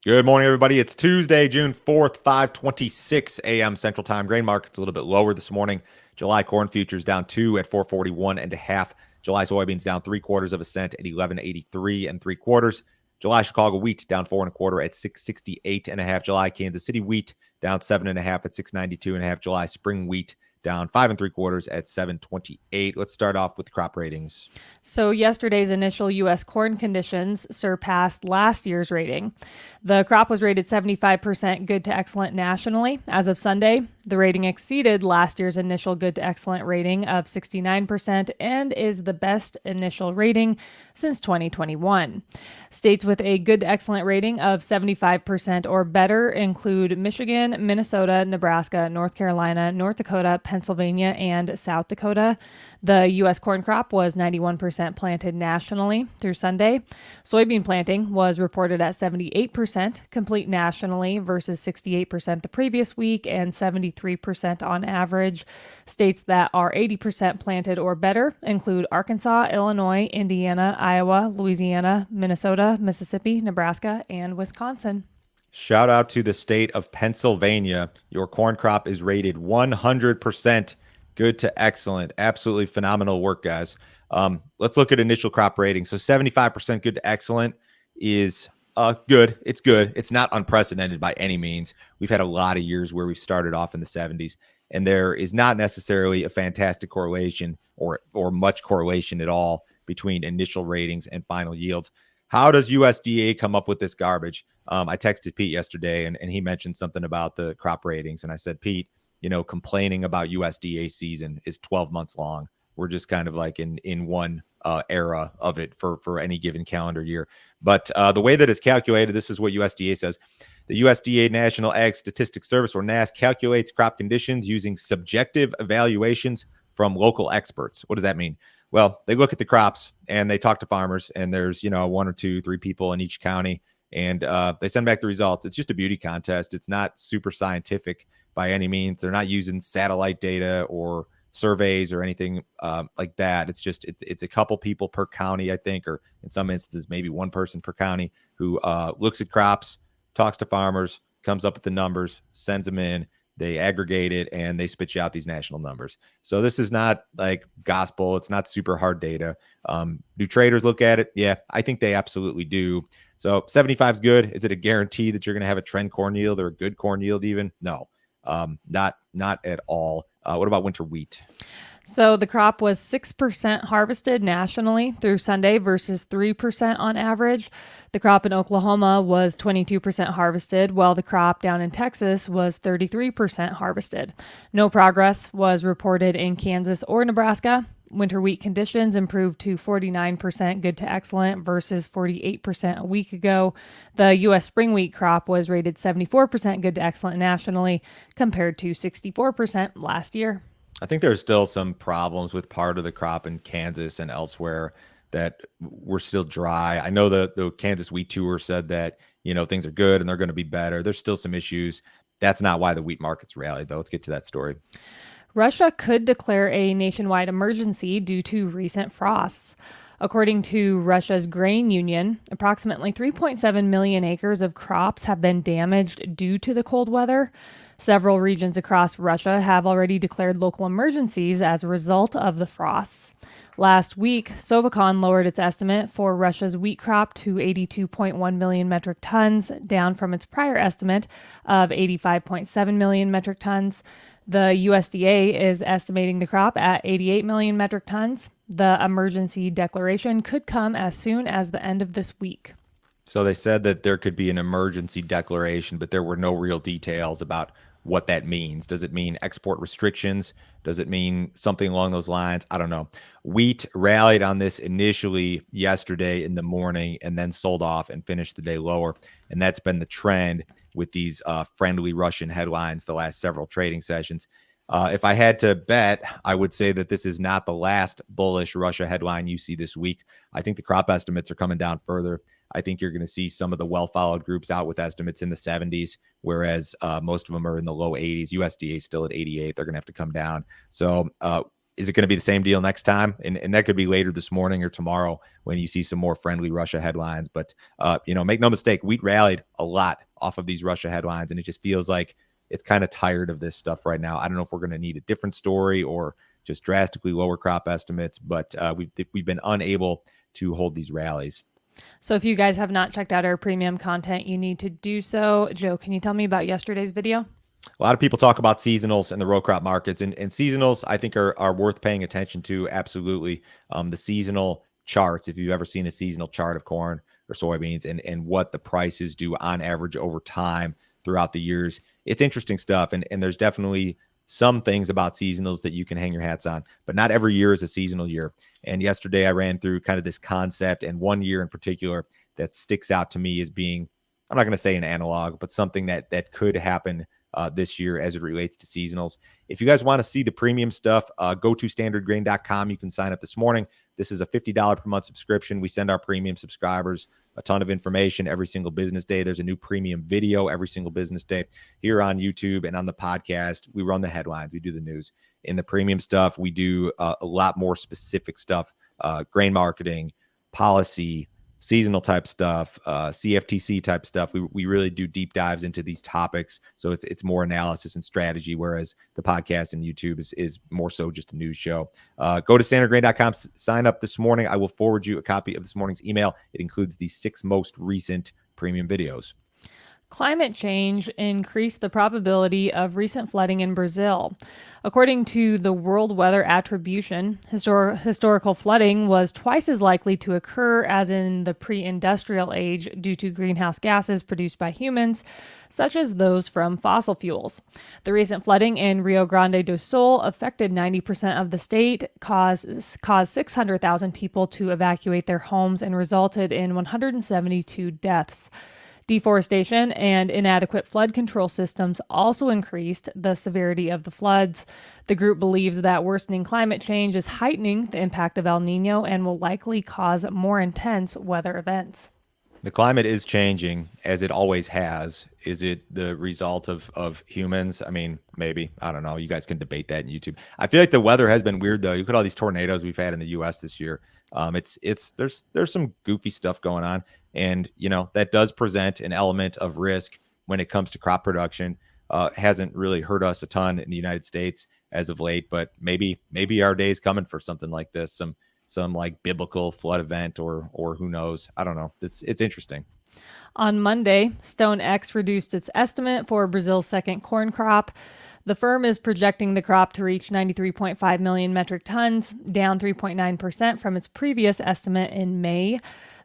Good morning, everybody. It's Tuesday, June 4th, 5:26 a.m. Central Time. Grain market's a little bit lower this morning. July corn futures down 2 at 441 and a half. July soybeans down 3/4 of a cent at 11.83 and 3/4. July Chicago wheat down 4 1/4 at 668 and a half. July Kansas City wheat down 7.5 at 692 and a half. July spring wheat down 5 3/4 at 728. Let's start off with crop ratings. So yesterday's initial U.S. corn conditions surpassed last year's rating. The crop was rated 75% good to excellent nationally. As of Sunday, the rating exceeded last year's initial good to excellent rating of 69% and is the best initial rating since 2021. States with a good to excellent rating of 75% or better include Michigan, Minnesota, Nebraska, North Carolina, North Dakota, Pennsylvania, and South Dakota. The U.S. corn crop was 91% planted nationally through Sunday. Soybean planting was reported at 78% complete nationally versus 68% the previous week and 73% on average. States that are 80% planted or better include Arkansas, Illinois, Indiana, Iowa, Louisiana, Minnesota, Mississippi, Nebraska, and Wisconsin. Shout out to the state of Pennsylvania. Your corn crop is rated 100% good to excellent. Absolutely phenomenal work, guys. Let's look at initial crop rating. So 75% good to excellent is good. It's good. It's not unprecedented by any means. We've had a lot of years where we've started off in the 70s, and there is not necessarily a fantastic correlation or much correlation at all between initial ratings and final yields. How does USDA come up with this garbage? I texted Pete yesterday, and he mentioned something about the crop ratings, and I said, Pete, complaining about USDA season is 12 months long. We're just kind of like in one era of it for any given calendar year. But the way that it's calculated, this is what USDA says. The USDA National Ag Statistics Service, or NASS, calculates crop conditions using subjective evaluations from local experts. What does that mean? Well, they look at the crops and they talk to farmers, and there's, 1 or 2, 3 people in each county, and they send back the results. It's just a beauty contest. It's not super scientific by any means. They're not using satellite data or surveys or anything like that. It's a couple people per county, I think, or in some instances, maybe one person per county who looks at crops, talks to farmers, comes up with the numbers, sends them in. They aggregate it and they spit you out these national numbers. So this is not like gospel. It's not super hard data. Do traders look at it? Yeah, I think they absolutely do. So 75 is good. Is it a guarantee that you're going to have a trend corn yield or a good corn yield even? No, not at all. What about winter wheat? So the crop was 6% harvested nationally through Sunday versus 3% on average. The crop in Oklahoma was 22% harvested, while the crop down in Texas was 33% harvested. No progress was reported in Kansas or Nebraska. Winter wheat conditions improved to 49% good to excellent versus 48% a week ago. The U.S. spring wheat crop was rated 74% good to excellent nationally compared to 64% last year. I think there's still some problems with part of the crop in Kansas and elsewhere that we're still dry. I know the Kansas Wheat Tour said that, things are good and they're going to be better. There's still some issues. That's not why the wheat market's rallied, though. Let's get to that story. Russia could declare a nationwide emergency due to recent frosts. According to Russia's grain union, approximately 3.7 million acres of crops have been damaged due to the cold weather. Several regions across Russia have already declared local emergencies as a result of the frosts. Last week, Sovicon lowered its estimate for Russia's wheat crop to 82.1 million metric tons, down from its prior estimate of 85.7 million metric tons. The USDA is estimating the crop at 88 million metric tons. The emergency declaration could come as soon as the end of this week. So they said that there could be an emergency declaration, but there were no real details about what that means. Does it mean export restrictions? Does it mean something along those lines? I don't know. Wheat rallied on this initially yesterday in the morning and then sold off and finished the day lower. And that's been the trend with these friendly Russian headlines the last several trading sessions. If I had to bet, I would say that this is not the last bullish Russia headline you see this week. I think the crop estimates are coming down further. I think you're going to see some of the well-followed groups out with estimates in the 70s, whereas most of them are in the low 80s. USDA is still at 88. They're going to have to come down. So Is it going to be the same deal next time? And that could be later this morning or tomorrow when you see some more friendly Russia headlines. But, make no mistake, wheat rallied a lot off of these Russia headlines, and it just feels like it's kind of tired of this stuff right now. I don't know if we're going to need a different story or just drastically lower crop estimates, but we've been unable to hold these rallies. So if you guys have not checked out our premium content, you need to do so. Joe, can you tell me about yesterday's video? A lot of people talk about seasonals and the row crop markets, and seasonals I think are worth paying attention to. Absolutely. The seasonal charts, if you've ever seen a seasonal chart of corn or soybeans and what the prices do on average over time throughout the years, it's interesting stuff. And there's definitely some things about seasonals that you can hang your hats on, but not every year is a seasonal year. And yesterday I ran through kind of this concept, and one year in particular that sticks out to me as being, I'm not going to say an analog, but something that could happen this year as it relates to seasonals. If you guys want to see the premium stuff, go to standardgrain.com. You can sign up this morning. This is a $50 per month subscription. We send our premium subscribers a ton of information every single business day. There's a new premium video every single business day here on YouTube and on the podcast. We run the headlines. We do the news. In the premium stuff, we do a lot more specific stuff, grain marketing, policy, seasonal type stuff, CFTC type stuff. We really do deep dives into these topics. So it's more analysis and strategy, whereas the podcast and YouTube is more so just a news show. Go to standardgrain.com, sign up this morning. I will forward you a copy of this morning's email. It includes the 6 most recent premium videos. Climate change increased the probability of recent flooding in Brazil. According to the World Weather Attribution, historical flooding was twice as likely to occur as in the pre-industrial age due to greenhouse gases produced by humans, such as those from fossil fuels. The recent flooding in Rio Grande do Sul affected 90% of the state, caused 600,000 people to evacuate their homes, and resulted in 172 deaths. Deforestation and inadequate flood control systems also increased the severity of the floods. The group believes that worsening climate change is heightening the impact of El Nino and will likely cause more intense weather events. The climate is changing, as it always has. Is it the result of humans? I mean, maybe. I don't know. You guys can debate that in YouTube. I feel like the weather has been weird, though. You look at all these tornadoes we've had in the U.S. this year. There's some goofy stuff going on, and that does present an element of risk when it comes to crop production. Hasn't really hurt us a ton in the United States as of late, but maybe our day's coming for something like this, some like biblical flood event or who knows. I don't know. It's interesting. On Monday, StoneX reduced its estimate for Brazil's second corn crop. The firm is projecting the crop to reach 93.5 million metric tons, down 3.9% from its previous estimate in May.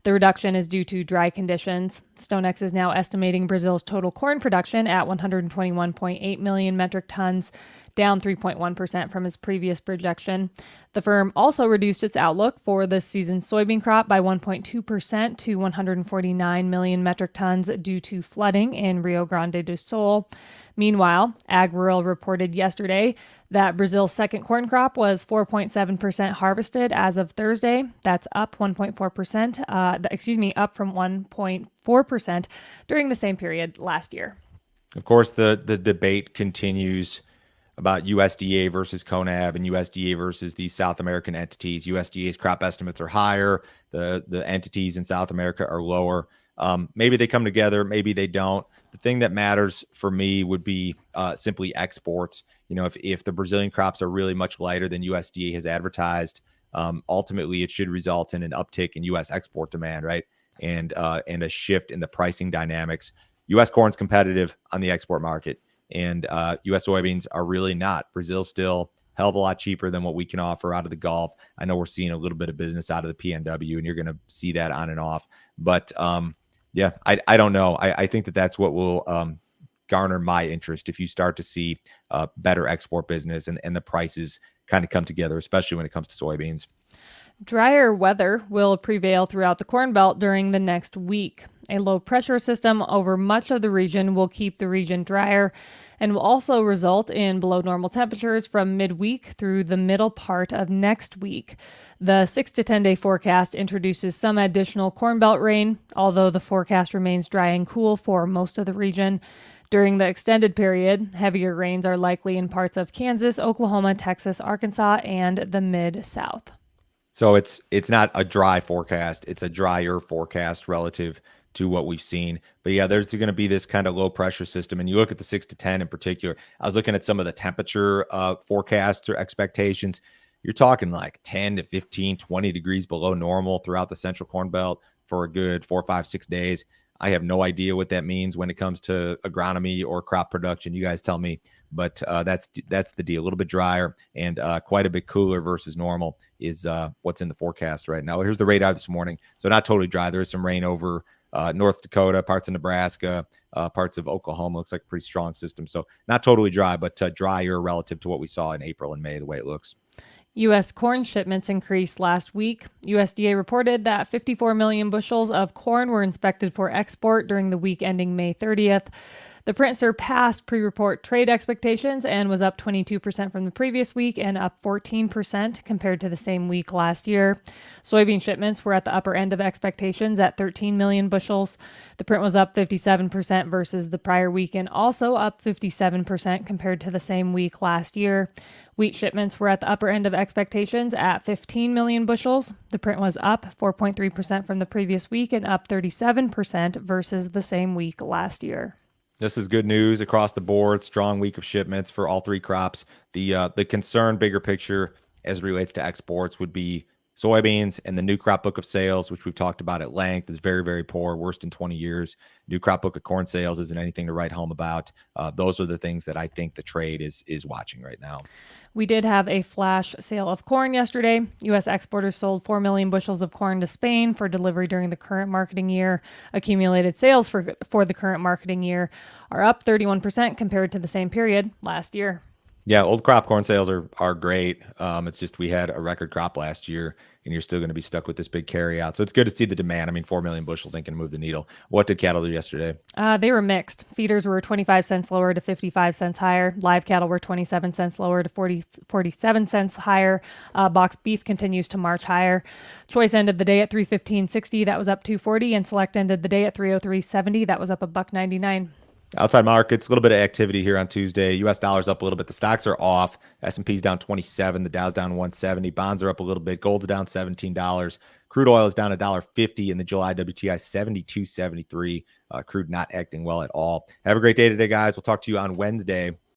The reduction is due to dry conditions. StoneX is now estimating Brazil's total corn production at 121.8 million metric tons, down 3.1% from its previous projection. The firm also reduced its outlook for this season's soybean crop by 1.2% to 149 million metric tons due to flooding in Rio Grande do Sul. Meanwhile, AgRural reported yesterday that Brazil's second corn crop was 4.7% harvested as of Thursday. That's up 1.4%, up from 1.4% during the same period last year. Of course, the debate continues about USDA versus CONAB and USDA versus these South American entities. USDA's crop estimates are higher. The entities in South America are lower. Maybe they come together, maybe they don't. The thing that matters for me would be simply exports. If the Brazilian crops are really much lighter than USDA has advertised, ultimately it should result in an uptick in U.S. export demand, right? And a shift in the pricing dynamics. U.S. corn's competitive on the export market, and U.S. soybeans are really not. Brazil's still hell of a lot cheaper than what we can offer out of the Gulf. I know we're seeing a little bit of business out of the PNW, and you're going to see that on and off. But yeah, I don't know. I think that's what will garner my interest if you start to see better export business and the prices kind of come together, especially when it comes to soybeans. Drier weather will prevail throughout the Corn Belt during the next week. A low pressure system over much of the region will keep the region drier and will also result in below normal temperatures from midweek through the middle part of next week. The 6 to 10 day forecast introduces some additional Corn Belt rain, although the forecast remains dry and cool for most of the region. During the extended period, heavier rains are likely in parts of Kansas, Oklahoma, Texas, Arkansas, and the Mid-South. So it's not a dry forecast, it's a drier forecast relative to what we've seen. But yeah, there's going to be this kind of low pressure system. And you look at the 6 to 10 in particular. I was looking at some of the temperature forecasts or expectations. You're talking like 10 to 15, 20 degrees below normal throughout the central corn belt for a good 4, 5, 6 days. I have no idea what that means when it comes to agronomy or crop production. You guys tell me. But that's the deal. A little bit drier and quite a bit cooler versus normal is what's in the forecast right now. Here's the radar this morning. So not totally dry. There is some rain over North Dakota, parts of Nebraska, parts of Oklahoma. Looks like a pretty strong system. So not totally dry, but drier relative to what we saw in April and May, the way it looks. U.S. corn shipments increased last week. USDA reported that 54 million bushels of corn were inspected for export during the week ending May 30th. The print surpassed pre-report trade expectations and was up 22% from the previous week and up 14% compared to the same week last year. Soybean shipments were at the upper end of expectations at 13 million bushels. The print was up 57% versus the prior week and also up 57% compared to the same week last year. Wheat shipments were at the upper end of expectations at 15 million bushels. The print was up 4.3% from the previous week and up 37% versus the same week last year. This is good news across the board. Strong week of shipments for all three crops. The concern, bigger picture, as it relates to exports, would be soybeans, and the new crop book of sales, which we've talked about at length, is very, very poor, worst in 20 years. New crop book of corn sales isn't anything to write home about. Those are the things that I think the trade is watching right now. We did have a flash sale of corn yesterday. U.S. exporters sold 4 million bushels of corn to Spain for delivery during the current marketing year. Accumulated sales for the current marketing year are up 31% compared to the same period last year. Yeah, old crop corn sales are great. It's just we had a record crop last year, and you're still going to be stuck with this big carry out. So it's good to see the demand. I mean, 4 million bushels ain't going to move the needle. What did cattle do yesterday? They were mixed. Feeders were 25 cents lower to 55 cents higher. Live cattle were 27 cents lower to 47 cents higher. Box beef continues to march higher. Choice ended the day at 315.60. That was up 240, and select ended the day at 303.70. That was up $1.99. Outside markets, a little bit of activity here on Tuesday. U.S. dollar's up a little bit. The stocks are off. S&P's down 27. The Dow's down 170. Bonds are up a little bit. Gold's down $17. Crude oil is down $1.50 in the July WTI 72.73. Crude not acting well at all. Have a great day today, guys. We'll talk to you on Wednesday.